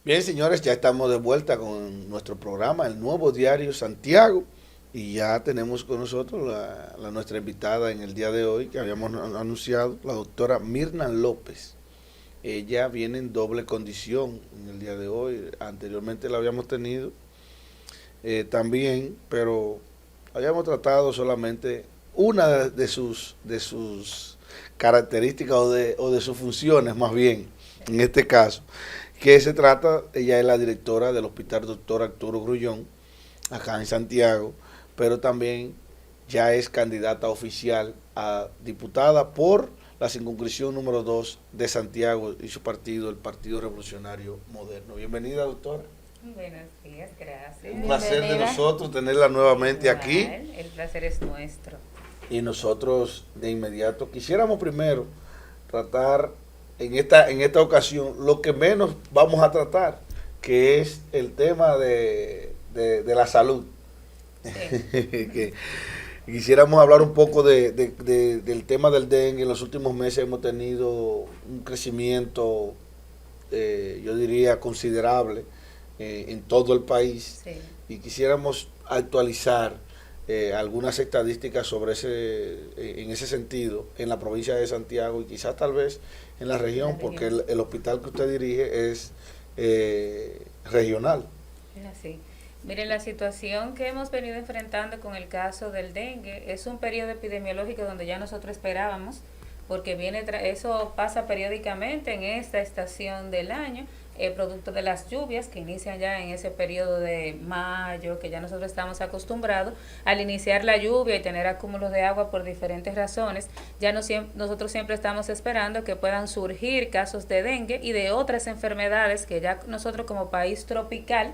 Bien, señores, ya estamos de vuelta con nuestro programa, el nuevo Diario Santiago, y ya tenemos con nosotros nuestra invitada en el día de hoy, que habíamos anunciado, la doctora Mirna López. Ella viene en doble condición en el día de hoy. Anteriormente la habíamos tenido también, pero habíamos tratado solamente una de sus características o de sus funciones, más bien, en este caso, que se trata, ella es la directora del Hospital Doctor Arturo Grullón, acá en Santiago, pero también ya es candidata oficial a diputada por la circunscripción número 2 de Santiago y su partido, el Partido Revolucionario Moderno. Bienvenida, doctora. Buenos días, gracias. Un placer de Bienvenida. Nosotros tenerla nuevamente Igual, aquí. el placer es nuestro. Y nosotros de inmediato quisiéramos primero tratar en esta ocasión lo que menos vamos a tratar, que es el tema de la salud. Sí. Que quisiéramos hablar un poco del tema del dengue. En los últimos meses hemos tenido un crecimiento, yo diría, considerable en todo el país. Sí. Y quisiéramos actualizar algunas estadísticas sobre en ese sentido en la provincia de Santiago y quizás tal vez en la región, porque el hospital que usted dirige es regional. Es así. Miren, la situación que hemos venido enfrentando con el caso del dengue es un periodo epidemiológico donde ya nosotros esperábamos, porque eso pasa periódicamente en esta estación del año, producto de las lluvias que inician ya en ese periodo de mayo, que ya nosotros estamos acostumbrados al iniciar la lluvia y tener acúmulos de agua por diferentes razones. Ya nosotros siempre estamos esperando que puedan surgir casos de dengue y de otras enfermedades que ya nosotros como país tropical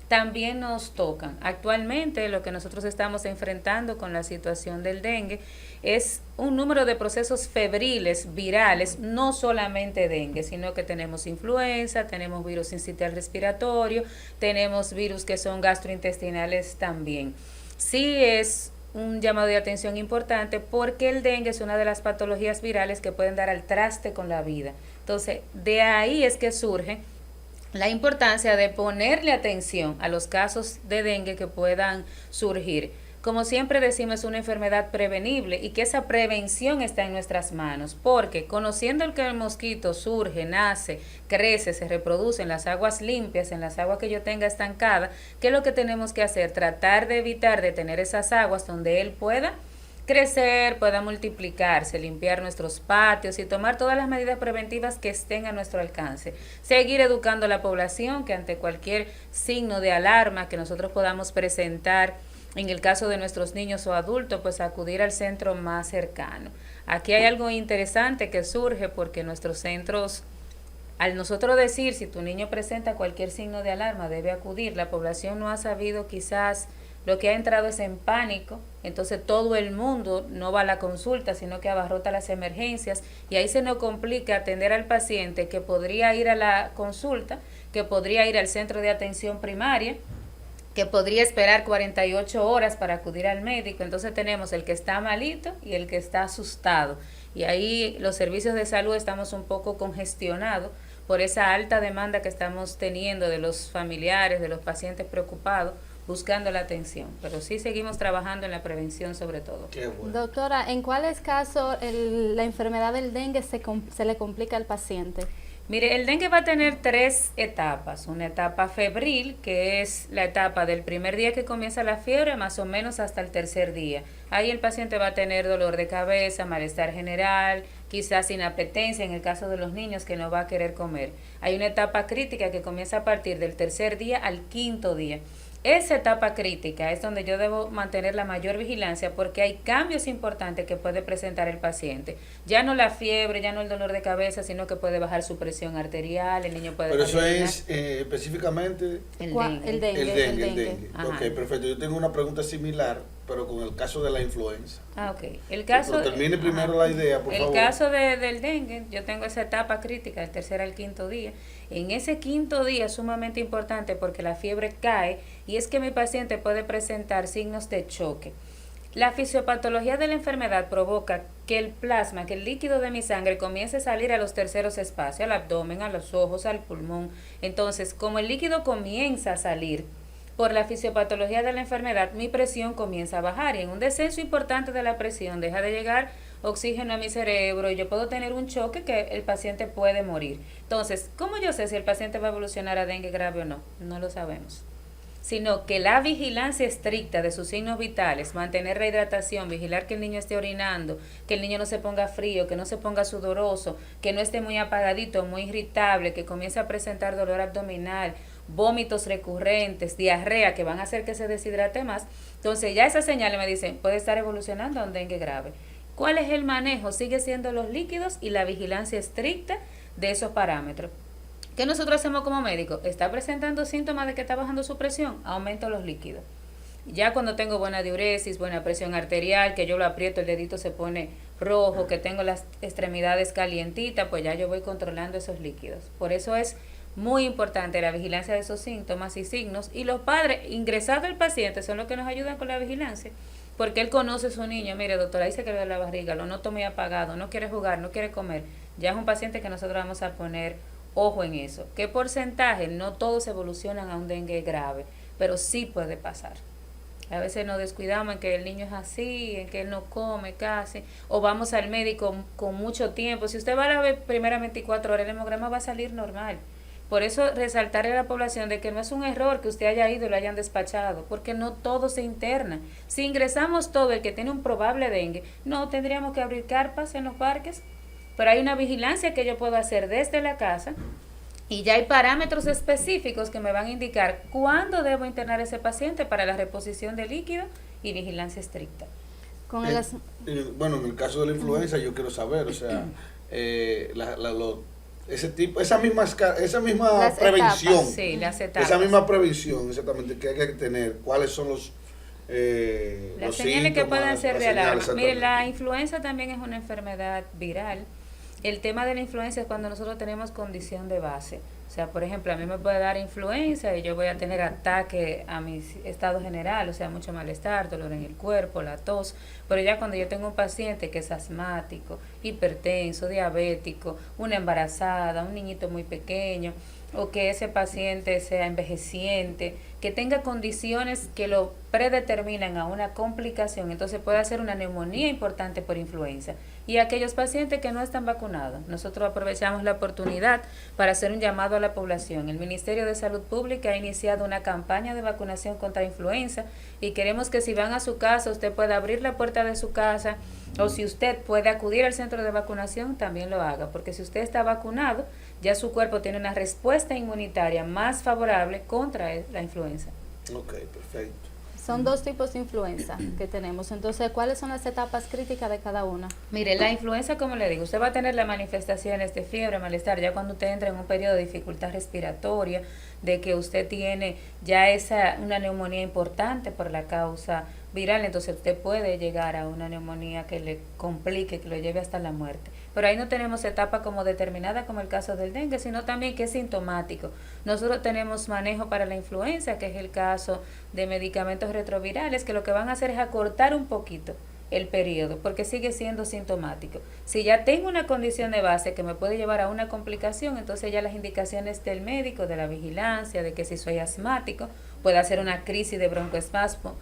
también nos tocan. Actualmente lo que nosotros estamos enfrentando con la situación del dengue es un número de procesos febriles, virales, no solamente dengue, sino que tenemos influenza, tenemos virus sincitial respiratorio, tenemos virus que son gastrointestinales también. Sí es un llamado de atención importante porque el dengue es una de las patologías virales que pueden dar al traste con la vida. Entonces, de ahí es que surge la importancia de ponerle atención a los casos de dengue que puedan surgir. Como siempre decimos, es una enfermedad prevenible y que esa prevención está en nuestras manos, porque conociendo el que el mosquito surge, nace, crece, se reproduce en las aguas limpias, en las aguas que yo tenga estancada, ¿qué es lo que tenemos que hacer? Tratar de evitar de tener esas aguas donde él pueda crecer, pueda multiplicarse, limpiar nuestros patios y tomar todas las medidas preventivas que estén a nuestro alcance. Seguir educando a la población que ante cualquier signo de alarma que nosotros podamos presentar, en el caso de nuestros niños o adultos, pues acudir al centro más cercano. Aquí hay algo interesante que surge porque nuestros centros, al nosotros decir si tu niño presenta cualquier signo de alarma debe acudir, la población no ha sabido quizás. Lo que ha entrado es en pánico, entonces todo el mundo no va a la consulta, sino que abarrota las emergencias y ahí se nos complica atender al paciente que podría ir a la consulta, que podría ir al centro de atención primaria, que podría esperar 48 horas para acudir al médico. Entonces tenemos el que está malito y el que está asustado. Y ahí los servicios de salud estamos un poco congestionados por esa alta demanda que estamos teniendo de los familiares, de los pacientes preocupados, buscando la atención, pero sí seguimos trabajando en la prevención sobre todo. Qué bueno. Doctora, ¿en cuáles casos la enfermedad del dengue se le complica al paciente? Mire, el dengue va a tener 3 etapas. Una etapa febril, que es la etapa del primer día que comienza la fiebre, más o menos hasta el tercer día. Ahí el paciente va a tener dolor de cabeza, malestar general, quizás inapetencia en el caso de los niños que no va a querer comer. Hay una etapa crítica que comienza a partir del tercer día al quinto día. Esa etapa crítica es donde yo debo mantener la mayor vigilancia porque hay cambios importantes que puede presentar el paciente. Ya no la fiebre, ya no el dolor de cabeza, sino que puede bajar su presión arterial, el niño puede... Pero eso es específicamente el El dengue. dengue. Ok, perfecto. Yo tengo una pregunta similar, pero con el caso de la influenza. Ah, ok. El caso, Pero termine primero la idea, por favor. El caso del dengue, yo tengo esa etapa crítica, del tercer al quinto día. En ese quinto día es sumamente importante porque la fiebre cae y es que mi paciente puede presentar signos de choque. La fisiopatología de la enfermedad provoca que el plasma, que el líquido de mi sangre comience a salir a los terceros espacios, al abdomen, a los ojos, al pulmón. Entonces, como el líquido comienza a salir por la fisiopatología de la enfermedad, mi presión comienza a bajar y en un descenso importante de la presión deja de llegar oxígeno a mi cerebro y yo puedo tener un choque que el paciente puede morir. Entonces, ¿cómo yo sé si el paciente va a evolucionar a dengue grave o no? No lo sabemos. Sino que la vigilancia estricta de sus signos vitales, mantener rehidratación, vigilar que el niño esté orinando, que el niño no se ponga frío, que no se ponga sudoroso, que no esté muy apagadito, muy irritable, que comience a presentar dolor abdominal, vómitos recurrentes, diarrea, que van a hacer que se deshidrate más. Entonces ya esas señales me dicen, puede estar evolucionando a un dengue grave. ¿Cuál es el manejo? Sigue siendo los líquidos y la vigilancia estricta de esos parámetros. ¿Qué nosotros hacemos como médicos? Está presentando síntomas de que está bajando su presión, aumento los líquidos. Ya cuando tengo buena diuresis, buena presión arterial, que yo lo aprieto, el dedito se pone rojo, que tengo las extremidades calientitas, pues ya yo voy controlando esos líquidos. Por eso es muy importante la vigilancia de esos síntomas y signos. Y los padres ingresados al paciente son los que nos ayudan con la vigilancia. Porque él conoce a su niño, mire doctora, ahí se quedó la barriga, lo noto muy apagado, no quiere jugar, no quiere comer. Ya es un paciente que nosotros vamos a poner ojo en eso. ¿Qué porcentaje? No todos evolucionan a un dengue grave, pero sí puede pasar. A veces nos descuidamos en que el niño es así, en que él no come casi, o vamos al médico con mucho tiempo. Si usted va a la primera 24 horas, el hemograma va a salir normal. Por eso resaltarle a la población de que no es un error que usted haya ido y lo hayan despachado, porque no todo se interna. Si ingresamos todo el que tiene un probable dengue, no tendríamos que abrir carpas en los parques, pero hay una vigilancia que yo puedo hacer desde la casa y ya hay parámetros específicos que me van a indicar cuándo debo internar a ese paciente para la reposición de líquido y vigilancia estricta. Bueno, en el caso de la influenza yo quiero saber, o sea, ese tipo, esa misma prevención, sí, las etapas. Esa misma prevención exactamente que hay que tener, cuáles son los las señales que pueden ser de alarma. Mire, la influenza también es una enfermedad viral. El tema de la influenza es cuando nosotros tenemos condición de base. O sea, por ejemplo, a mí me puede dar influenza y yo voy a tener ataque a mi estado general, o sea, mucho malestar, dolor en el cuerpo, la tos. Pero ya cuando yo tengo un paciente que es asmático, hipertenso, diabético, una embarazada, un niñito muy pequeño, o que ese paciente sea envejeciente, que tenga condiciones que lo predeterminan a una complicación, entonces puede hacer una neumonía importante por influenza. Y aquellos pacientes que no están vacunados, nosotros aprovechamos la oportunidad para hacer un llamado a la población. El Ministerio de Salud Pública ha iniciado una campaña de vacunación contra influenza y queremos que si van a su casa, usted pueda abrir la puerta de su casa, o si usted puede acudir al centro de vacunación, también lo haga, porque si usted está vacunado, ya su cuerpo tiene una respuesta inmunitaria más favorable contra la influenza. Ok, perfecto. Son dos tipos de influenza que tenemos. Entonces, ¿cuáles son las etapas críticas de cada una? Mire, la influenza, como le digo, usted va a tener las manifestaciones de fiebre, malestar, ya cuando usted entra en un periodo de dificultad respiratoria, de que usted tiene ya una neumonía importante por la causa viral, entonces usted puede llegar a una neumonía que le complique, que lo lleve hasta la muerte. Pero ahí no tenemos etapa como determinada como el caso del dengue, sino también que es sintomático. Nosotros tenemos manejo para la influenza, que es el caso de medicamentos retrovirales, que lo que van a hacer es acortar un poquito el periodo, porque sigue siendo sintomático. Si ya tengo una condición de base que me puede llevar a una complicación, entonces ya las indicaciones del médico, de la vigilancia, de que si soy asmático, puede hacer una crisis de broncoespasmo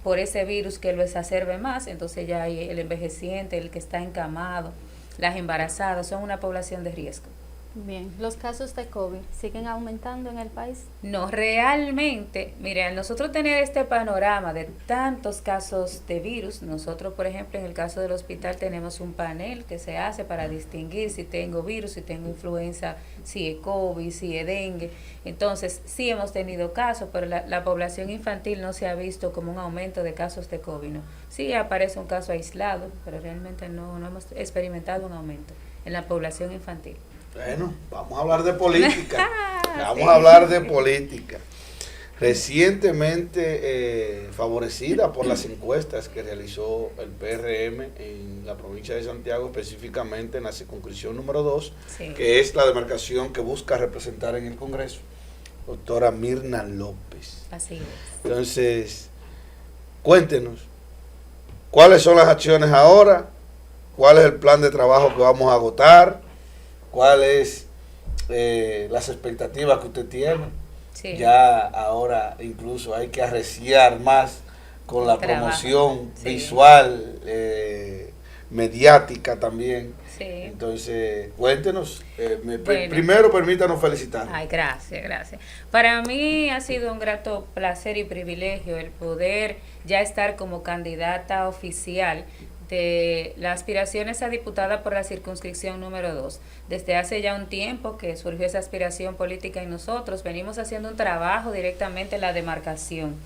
por ese virus que lo exacerbe más, entonces ya hay el envejeciente, el que está encamado, las embarazadas, son una población de riesgo. Bien, ¿los casos de COVID siguen aumentando en el país? No, realmente, mire, al nosotros tener este panorama de tantos casos de virus, nosotros, por ejemplo, en el caso del hospital tenemos un panel que se hace para distinguir si tengo virus, si tengo influenza, si es COVID, si es dengue. Entonces, sí hemos tenido casos, pero la población infantil no se ha visto como un aumento de casos de COVID, ¿no? Sí aparece un caso aislado, pero realmente no hemos experimentado un aumento en la población infantil. Bueno, vamos a hablar de política. Vamos a hablar de política. Recientemente favorecida por las encuestas que realizó el PRM en la provincia de Santiago, específicamente en la circunscripción número 2, sí, que es la demarcación que busca representar en el Congreso, doctora Mirna López. Así es. Entonces, cuéntenos, ¿cuáles son las acciones ahora cuál es el plan de trabajo que vamos a agotar, cuáles las expectativas que usted tiene. Sí. Ya ahora incluso hay que arreciar más con la promoción visual, mediática también. Sí. Entonces, cuéntenos. Bueno. Primero, permítanos felicitar. Ay, gracias. Para mí ha sido un grato placer y privilegio el poder ya estar como candidata oficial de las aspiraciones a diputada por la circunscripción número 2. Desde hace ya un tiempo que surgió esa aspiración política en nosotros, venimos haciendo un trabajo directamente en la demarcación.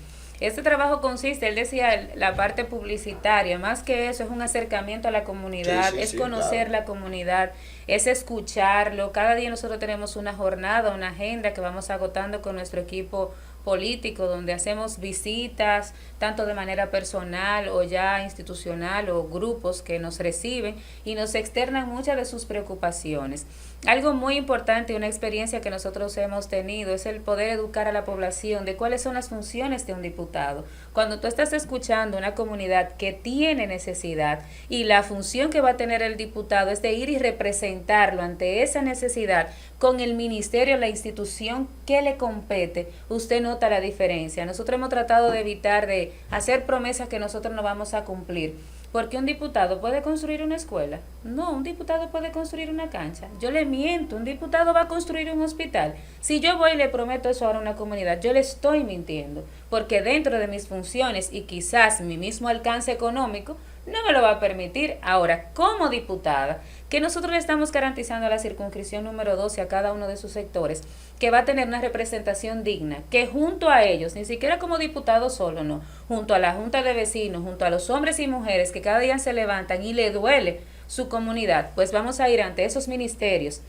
Este trabajo consiste, él decía, la parte publicitaria, más que eso, es un acercamiento a la comunidad, es conocer la comunidad, es escucharlo. Cada día nosotros tenemos una jornada, una agenda que vamos agotando con nuestro equipo político, donde hacemos visitas, tanto de manera personal o ya institucional, o grupos que nos reciben y nos externan muchas de sus preocupaciones. Algo muy importante, una experiencia que nosotros hemos tenido, es el poder educar a la población de cuáles son las funciones de un diputado. Cuando tú estás escuchando una comunidad que tiene necesidad y la función que va a tener el diputado es de ir y representarlo ante esa necesidad con el ministerio, la institución que le compete, usted nota la diferencia. Nosotros hemos tratado de evitar de hacer promesas que nosotros no vamos a cumplir. Porque un diputado puede construir una escuela. No, un diputado puede construir una cancha. Yo le miento, un diputado va a construir un hospital. Si yo voy y le prometo eso ahora a una comunidad, yo le estoy mintiendo. Porque dentro de mis funciones y quizás mi mismo alcance económico, no me lo va a permitir. Ahora, como diputada, que nosotros le estamos garantizando a la circunscripción número 12 a cada uno de sus sectores, que va a tener una representación digna, que junto a ellos, ni siquiera como diputado solo, no, junto a la junta de vecinos, junto a los hombres y mujeres que cada día se levantan y le duele su comunidad, pues vamos a ir ante esos ministerios,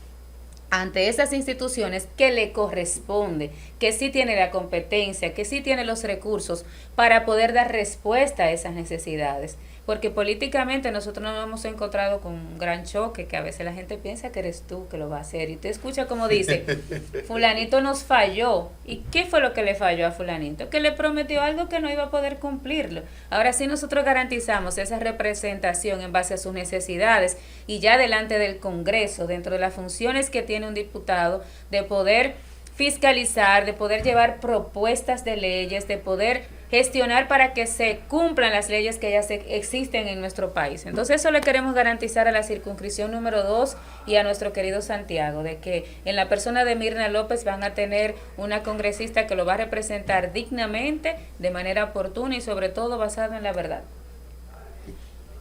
ante esas instituciones que le corresponde, que sí tiene la competencia, que sí tiene los recursos para poder dar respuesta a esas necesidades. Porque políticamente nosotros nos hemos encontrado con un gran choque, que a veces la gente piensa que eres tú que lo va a hacer. Y usted escucha como dice, fulanito nos falló. ¿Y qué fue lo que le falló a fulanito? Que le prometió algo que no iba a poder cumplirlo. Ahora sí nosotros garantizamos esa representación en base a sus necesidades y ya delante del Congreso, dentro de las funciones que tiene un diputado, de poder fiscalizar, de poder llevar propuestas de leyes, de poder gestionar para que se cumplan las leyes que ya existen en nuestro país. Entonces eso le queremos garantizar a la circunscripción número 2 y a nuestro querido Santiago, de que en la persona de Mirna López van a tener una congresista que lo va a representar dignamente, de manera oportuna y sobre todo basada en la verdad.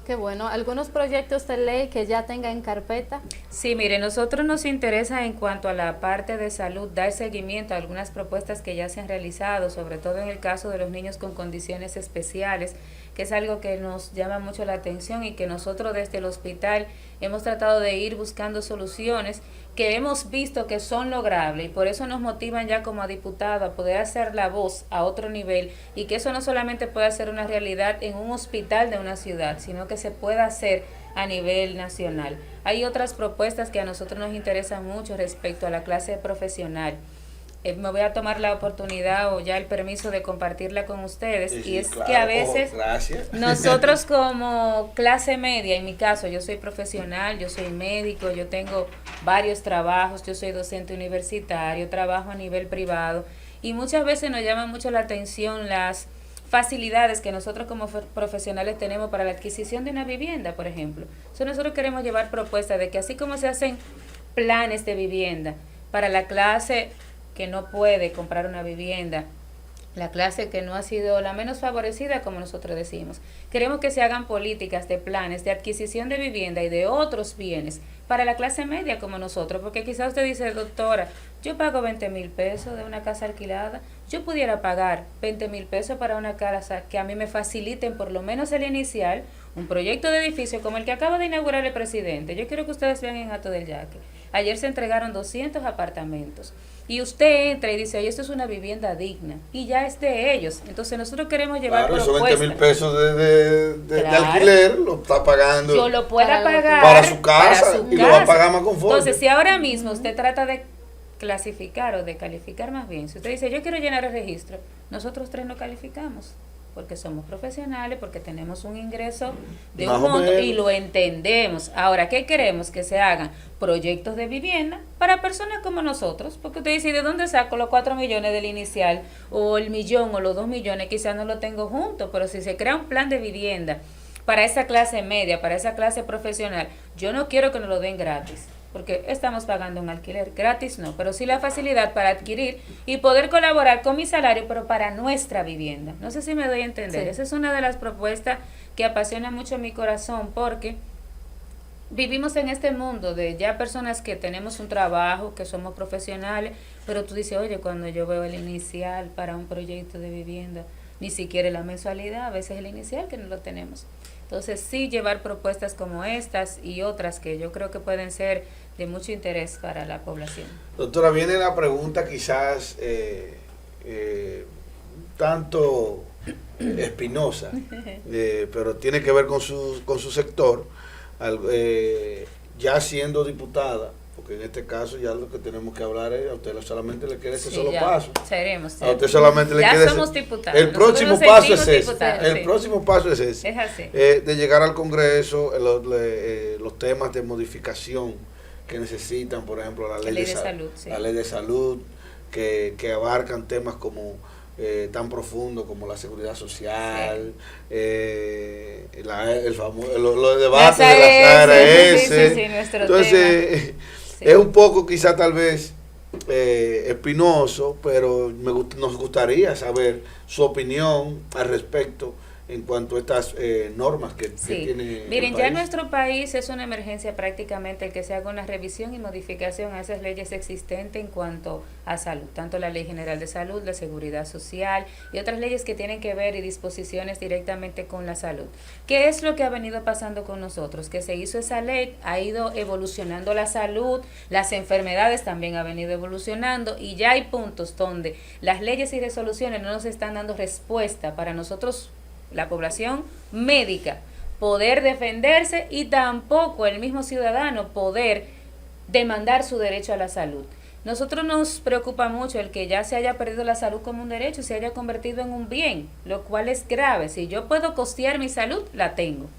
Qué bueno. ¿Algunos proyectos de ley que ya tenga en carpeta? Sí, mire, nosotros nos interesa en cuanto a la parte de salud dar seguimiento a algunas propuestas que ya se han realizado, sobre todo en el caso de los niños con condiciones especiales, que es algo que nos llama mucho la atención y que nosotros desde el hospital hemos tratado de ir buscando soluciones que hemos visto que son logrables y por eso nos motivan ya como diputado a poder hacer la voz a otro nivel y que eso no solamente pueda ser una realidad en un hospital de una ciudad, sino que se pueda hacer a nivel nacional. Hay otras propuestas que a nosotros nos interesan mucho respecto a la clase profesional. Me voy a tomar la oportunidad o ya el permiso de compartirla con ustedes, sí, y es claro, que a veces nosotros como clase media, en mi caso yo soy profesional, yo soy médico, yo tengo varios trabajos, yo soy docente universitario, trabajo a nivel privado y muchas veces nos llama mucho la atención las facilidades que nosotros como profesionales tenemos para la adquisición de una vivienda, por ejemplo. Entonces nosotros queremos llevar propuestas de que así como se hacen planes de vivienda para la clase que no puede comprar una vivienda, la clase que no ha sido la menos favorecida, como nosotros decimos. Queremos que se hagan políticas de planes de adquisición de vivienda y de otros bienes para la clase media como nosotros, porque quizás usted dice, doctora, yo pago 20,000 pesos de una casa alquilada, yo pudiera pagar 20,000 pesos para una casa que a mí me faciliten por lo menos el inicial, un proyecto de edificio como el que acaba de inaugurar el presidente. Yo quiero que ustedes vean en Hato del Yaque. Ayer se entregaron 200 apartamentos. Y usted entra y dice, oye, esto es una vivienda digna. Y ya es de ellos. Entonces nosotros queremos llevar propuestas. Claro, esos 20,000 pesos de alquiler lo está pagando. Yo lo pueda pagar para su casa y lo va a pagar más conforme. Entonces, si ahora mismo usted trata de clasificar o de calificar más bien, si usted dice, yo quiero llenar el registro, nosotros tres no calificamos. porque somos profesionales, porque tenemos un ingreso de Más un o monto y menos. lo entendemos. Ahora, ¿qué queremos? Que se hagan proyectos de vivienda para personas como nosotros, porque usted dice, ¿de dónde saco los 4 millones del inicial o el millón o los 2 millones? Quizás no lo tengo juntos, pero si se crea un plan de vivienda para esa clase media, para esa clase profesional, yo no quiero que nos lo den gratis, porque estamos pagando un alquiler, gratis no, pero sí la facilidad para adquirir y poder colaborar con mi salario, pero para nuestra vivienda. No sé si me doy a entender. Sí. Esa es una de las propuestas que apasiona mucho mi corazón, porque vivimos en este mundo de ya personas que tenemos un trabajo, que somos profesionales, pero tú dices, oye, cuando yo veo el inicial para un proyecto de vivienda, ni siquiera la mensualidad, a veces el inicial que no lo tenemos. Entonces sí, llevar propuestas como estas y otras que yo creo que pueden ser de mucho interés para la población. Doctora, viene la pregunta quizás tanto espinosa, pero tiene que ver con su sector. Ya siendo diputada, porque en este caso ya lo que tenemos que hablar es, a usted solamente le queda ese Sí, solo ya paso. seremos. A usted solamente le Ya queda somos ese. diputados. El próximo Nosotros nos paso es sentimos ese. diputados, El sí. próximo paso es ese. Es así. De llegar al Congreso, los temas de modificación que necesitan, por ejemplo, la ley de salud, sí. la ley de salud, que abarcan temas como tan profundos como la seguridad social, el famoso, los debates de las ARS. Sí, nuestro Entonces, tema. Sí. es un poco quizá tal vez espinoso, pero nos gustaría saber su opinión al respecto en cuanto a estas normas que tiene Miren, el ya país. en nuestro país es una emergencia prácticamente el que se haga una revisión y modificación a esas leyes existentes en cuanto a salud, tanto la Ley General de Salud, la Seguridad Social y otras leyes que tienen que ver y disposiciones directamente con la salud. ¿Qué es lo que ha venido pasando con nosotros? Que se hizo esa ley, ha ido evolucionando la salud, las enfermedades también han venido evolucionando y ya hay puntos donde las leyes y resoluciones no nos están dando respuesta para nosotros, la población médica, poder defenderse y tampoco el mismo ciudadano poder demandar su derecho a la salud. Nosotros nos preocupa mucho el que ya se haya perdido la salud como un derecho y se haya convertido en un bien, lo cual es grave. Si yo puedo costear mi salud, la tengo.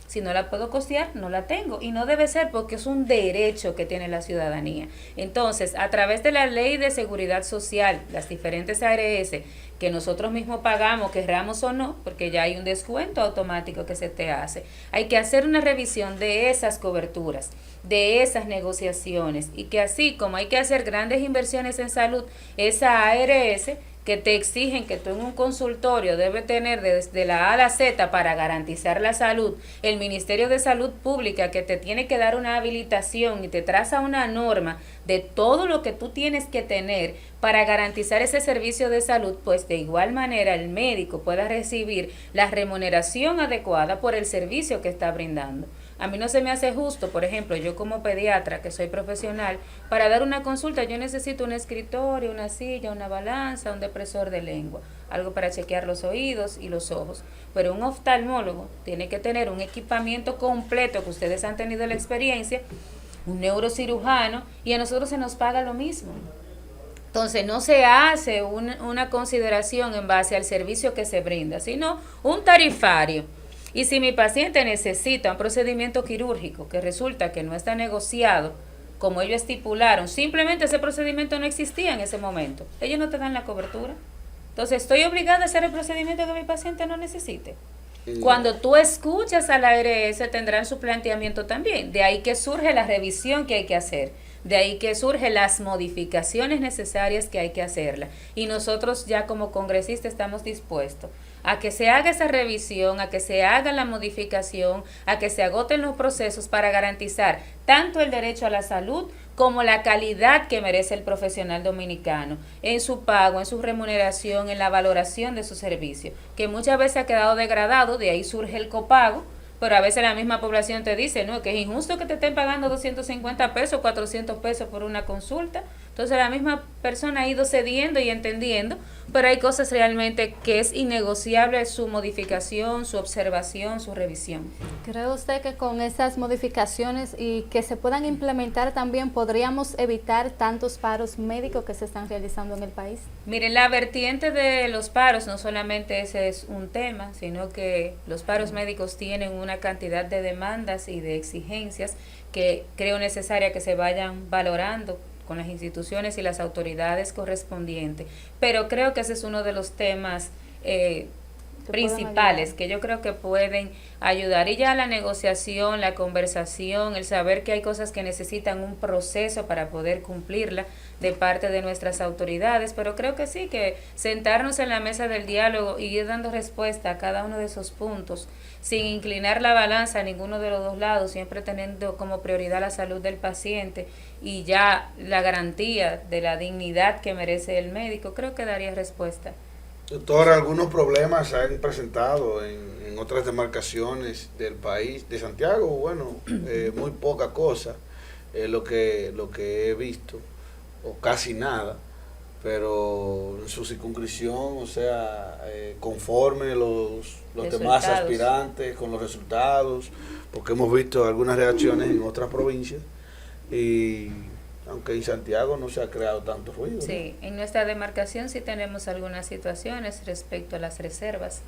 Si no la puedo costear, no la tengo. Y no debe ser porque es un derecho que tiene la ciudadanía. Entonces, a través de la Ley de Seguridad Social, las diferentes ARS que nosotros mismos pagamos, querramos o no, porque ya hay un descuento automático que se te hace, hay que hacer una revisión de esas coberturas, de esas negociaciones, y que así como hay que hacer grandes inversiones en salud, esa ARS que te exigen que tú en un consultorio debes tener desde la A a la Z para garantizar la salud, el Ministerio de Salud Pública que te tiene que dar una habilitación y te traza una norma de todo lo que tú tienes que tener para garantizar ese servicio de salud, pues de igual manera el médico pueda recibir la remuneración adecuada por el servicio que está brindando. A mí no se me hace justo, por ejemplo, yo como pediatra, que soy profesional, para dar una consulta yo necesito un escritorio, una silla, una balanza, un depresor de lengua, algo para chequear los oídos y los ojos. Pero un oftalmólogo tiene que tener un equipamiento completo, que ustedes han tenido la experiencia, un neurocirujano, y a nosotros se nos paga lo mismo. Entonces no se hace una consideración en base al servicio que se brinda, sino un tarifario. Y si mi paciente necesita un procedimiento quirúrgico que resulta que no está negociado como ellos estipularon, simplemente ese procedimiento no existía en ese momento, ellos no te dan la cobertura. Entonces estoy obligada a hacer el procedimiento que mi paciente no necesite. Cuando tú escuchas a la ARS tendrán su planteamiento también. De ahí que surge la revisión que hay que hacer. De ahí que surgen las modificaciones necesarias que hay que hacerla. Y nosotros ya como congresistas estamos dispuestos a que se haga esa revisión, a que se haga la modificación, a que se agoten los procesos para garantizar tanto el derecho a la salud como la calidad que merece el profesional dominicano en su pago, en su remuneración, en la valoración de su servicio, que muchas veces ha quedado degradado, de ahí surge el copago, pero a veces la misma población te dice, no, que es injusto que te estén pagando 250 pesos, 400 pesos por una consulta. Entonces la misma persona ha ido cediendo y entendiendo, pero hay cosas realmente que es innegociable su modificación, su observación, su revisión. ¿Cree usted que con esas modificaciones y que se puedan implementar también podríamos evitar tantos paros médicos que se están realizando en el país? Miren, la vertiente de los paros no solamente ese es un tema, sino que los paros médicos tienen una cantidad de demandas y de exigencias que creo necesaria que se vayan valorando con las instituciones y las autoridades correspondientes. Pero creo que ese es uno de los temas principales que yo creo que pueden ayudar. Y ya la negociación, la conversación, el saber que hay cosas que necesitan un proceso para poder cumplirla de parte de nuestras autoridades, pero creo que sí, que sentarnos en la mesa del diálogo y ir dando respuesta a cada uno de esos puntos, sin inclinar la balanza a ninguno de los dos lados, siempre teniendo como prioridad la salud del paciente y ya la garantía de la dignidad que merece el médico, creo que daría respuesta. Doctor, algunos problemas se han presentado en otras demarcaciones del país. De Santiago, bueno, muy poca cosa, lo que he visto, o casi nada, pero en su circunscripción, o sea, conforme los demás aspirantes con los resultados, porque hemos visto algunas reacciones en otras provincias, y aunque en Santiago no se ha creado tanto ruido. Sí, ¿no? En nuestra demarcación sí tenemos algunas situaciones respecto a las reservas.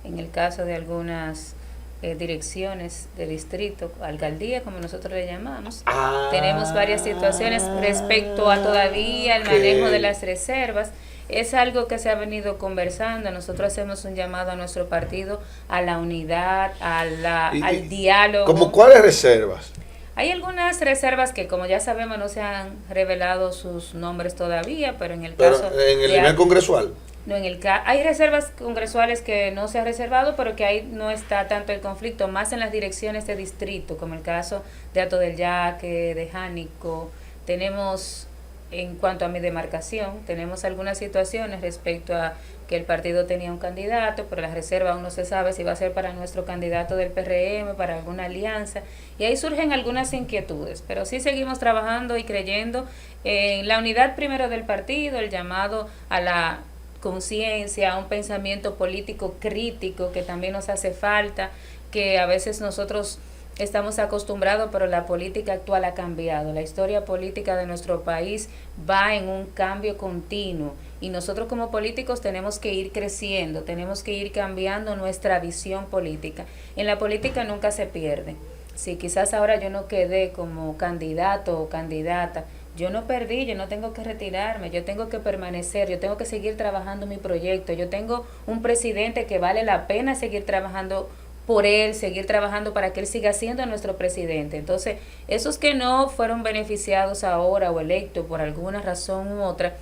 En el caso de algunas direcciones de distrito, alcaldía, como nosotros le llamamos, tenemos varias situaciones respecto a todavía el manejo de las reservas. Es algo que se ha venido conversando. Nosotros hacemos un llamado a nuestro partido a la unidad, al diálogo. ¿Cómo cuáles reservas? Hay algunas reservas que, como ya sabemos, no se han revelado sus nombres todavía, pero en el caso... ¿En el nivel congresual? No, hay reservas congresuales que no se ha reservado, pero que ahí no está tanto el conflicto, más en las direcciones de distrito, como el caso de Hato del Yaque, de Jánico. Tenemos, en cuanto a mi demarcación, tenemos algunas situaciones respecto a que el partido tenía un candidato, pero la reserva aún no se sabe si va a ser para nuestro candidato del PRM, para alguna alianza, y ahí surgen algunas inquietudes, pero sí seguimos trabajando y creyendo en la unidad primero del partido, el llamado a la conciencia, a un pensamiento político crítico que también nos hace falta, que a veces nosotros estamos acostumbrados, pero la política actual ha cambiado. La historia política de nuestro país va en un cambio continuo y nosotros como políticos tenemos que ir creciendo, tenemos que ir cambiando nuestra visión política. En la política nunca se pierde. Si quizás ahora yo no quedé como candidato o candidata, yo no perdí, yo no tengo que retirarme, yo tengo que permanecer, yo tengo que seguir trabajando mi proyecto, yo tengo un presidente que vale la pena seguir trabajando por él, seguir trabajando para que él siga siendo nuestro presidente. Entonces, esos que no fueron beneficiados ahora o electos por alguna razón u otra,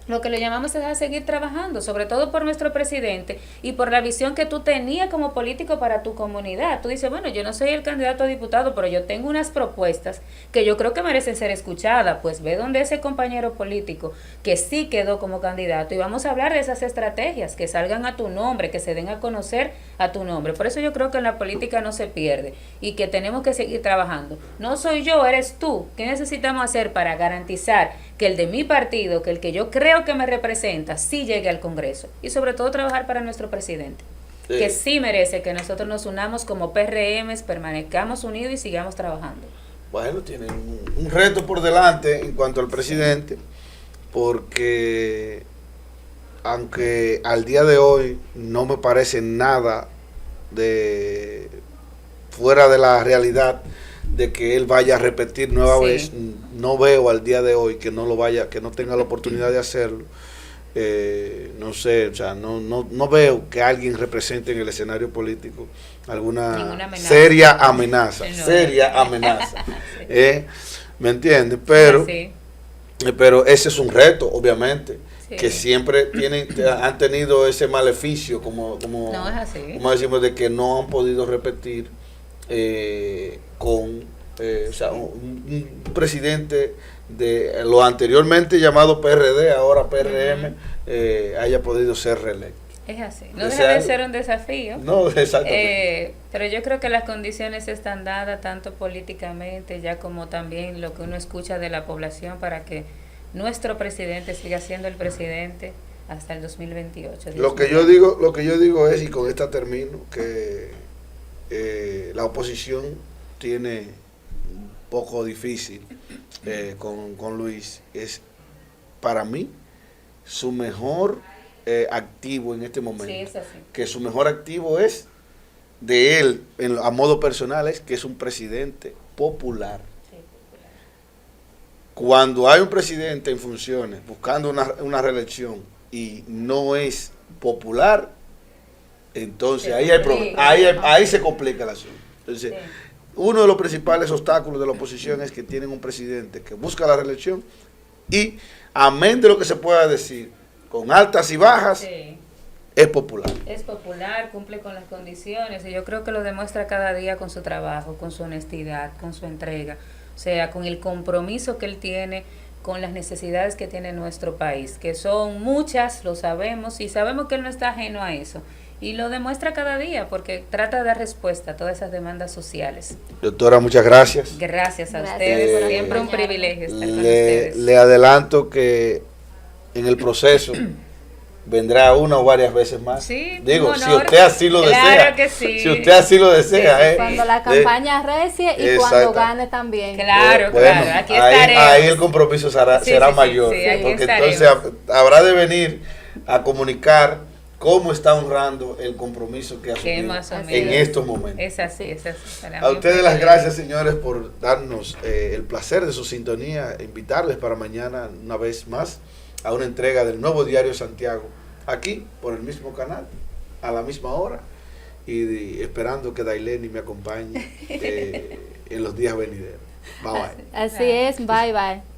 lo que le llamamos es a seguir trabajando, sobre todo por nuestro presidente y por la visión que tú tenías como político para tu comunidad. Tú dices, bueno, yo no soy el candidato a diputado, pero yo tengo unas propuestas que yo creo que merecen ser escuchadas. Pues ve donde ese compañero político que sí quedó como candidato y vamos a hablar de esas estrategias que salgan a tu nombre, que se den a conocer a tu nombre. Por eso yo creo que en la política no se pierde y que tenemos que seguir trabajando. No soy yo, eres tú. ¿Qué necesitamos hacer para garantizar que el de mi partido, que el que yo creo que me representa, sí llegue al Congreso? Y sobre todo trabajar para nuestro presidente, que sí merece que nosotros nos unamos como PRMs, permanezcamos unidos y sigamos trabajando. Bueno, tienen un reto por delante en cuanto al presidente, porque aunque al día de hoy no me parece nada de fuera de la realidad de que él vaya a repetir nueva vez, no veo al día de hoy que no lo vaya, que no tenga la oportunidad de hacerlo. No sé, o sea, no veo que alguien represente en el escenario político alguna seria amenaza, ¿me entiendes? Pero ese es un reto, obviamente, que siempre han tenido ese maleficio, como decimos, de que no han podido repetir con o sea, un presidente de lo anteriormente llamado PRD, ahora PRM, haya podido ser reelecto. Es así, no O deja sea, de ser un desafío. No, exactamente. Pero yo creo que las condiciones están dadas tanto políticamente ya como también lo que uno escucha de la población para que nuestro presidente siga siendo el presidente hasta el 2028. Lo que yo digo es, y con esta termino, que la oposición tiene un poco difícil con Luis. Es para mí su mejor activo en este momento. Sí, es así. Que su mejor activo es de él, a modo personal, es que es un presidente popular. Sí, popular. Cuando hay un presidente en funciones buscando una reelección y no es popular, entonces ahí hay problemas, ahí se complica el asunto. Entonces, Sí. uno de los principales obstáculos de la oposición es que tienen un presidente que busca la reelección y, amén de lo que se pueda decir, con altas y bajas, Sí. es popular. Es popular, cumple con las condiciones y yo creo que lo demuestra cada día con su trabajo, con su honestidad, con su entrega, o sea, con el compromiso que él tiene con las necesidades que tiene nuestro país, que son muchas, lo sabemos, y sabemos que él no está ajeno a eso. Y lo demuestra cada día porque trata de dar respuesta a todas esas demandas sociales. Doctora, muchas gracias. Gracias a Gracias ustedes, por siempre un acompañarnos. privilegio estar con ustedes. Le adelanto que en el proceso vendrá una o varias veces más. Sí, Digo, un si honor. usted así lo Claro desea. que sí. Si usted así lo desea. Sí, sí, sí. Cuando la campaña recie y cuando exacto. gane también. Claro, Bueno, claro, aquí ahí, estaremos. ahí el compromiso será, Sí, será sí, sí, mayor. sí, aquí porque estaremos. entonces habrá de venir a comunicar cómo está honrando el compromiso que ha Que asumido más o en menos. estos momentos. Es así, es así. Para A mí ustedes un las privilegio. gracias, señores, por darnos el placer de su sintonía, invitarles para mañana una vez más a una entrega del Nuevo Diario Santiago, aquí por el mismo canal, a la misma hora, y esperando que Daileni me acompañe en los días venideros. Bye bye. Así es, bye bye.